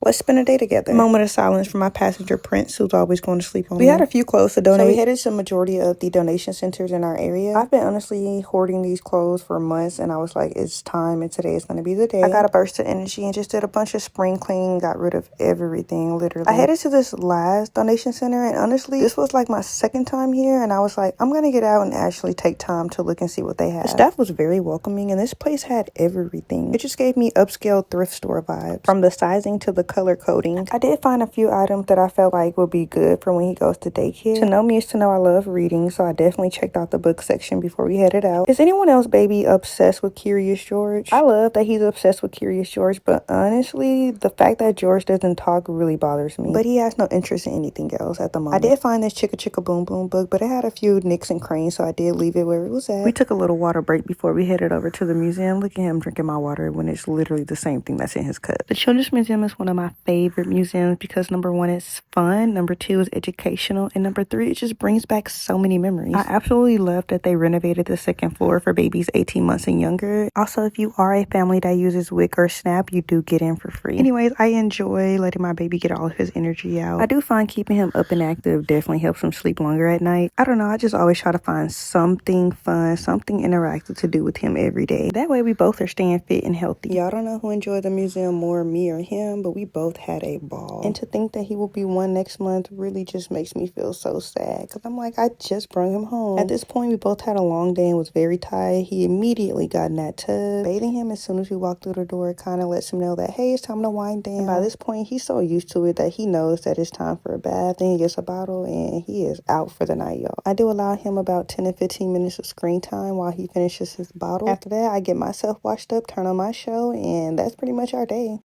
Let's spend a day together. Moment of silence for my passenger Prince, who's always going to sleep on me. We had a few clothes to donate. So we headed to the majority of the donation centers in our area. I've been honestly hoarding these clothes for months, and I was like, it's time, and today is going to be the day. I got a burst of energy and just did a bunch of spring cleaning, got rid of everything, literally. I headed to this last donation center, and honestly, this was like my second time here, and I was like, I'm going to get out and actually take time to look and see what they have. The staff was very welcoming, and this place had everything. It just gave me upscale thrift store vibes, from the sizing to the color coding. I did find a few items that I felt like would be good for when he goes to daycare. To know me is to know I love reading, so I definitely checked out the book section before we headed out. Is anyone else baby obsessed with Curious George? I love that he's obsessed with Curious George, but honestly, the fact that George doesn't talk really bothers me. But he has no interest in anything else at the moment. I did find this Chicka Chicka Boom Boom book, but it had a few nicks and cranes, so I did leave it where it was at. We took a little water break before we headed over to the museum. Look at him drinking my water when it's literally the same thing that's in his cup. The Children's Museum is one of my favorite museums because number one, it's fun, number two, is educational, and number three, it just brings back so many memories. I absolutely love that they renovated the second floor for babies 18 months and younger. Also, if you are a family that uses WIC or SNAP, you do get in for free. Anyways, I enjoy letting my baby get all of his energy out. I do find keeping him up and active definitely helps him sleep longer at night. I don't know, I just always try to find something fun, something interactive to do with him every day. That way we both are staying fit and healthy. Y'all don't know who enjoyed the museum more, me or him, but we both had a ball. And to think that he will be one next month really just makes me feel so sad, because I'm like, I just brought him home. At this point, we both had a long day and was very tired. He immediately got in that tub. Bathing him as soon as we walked through the door kind of lets him know that, hey, it's time to wind down. And by this point, he's so used to it that he knows that it's time for a bath. Then he gets a bottle and he is out for the night, y'all. I do allow him about 10 to 15 minutes of screen time while he finishes his bottle. After that, I get myself washed up, turn on my show, and that's pretty much our day.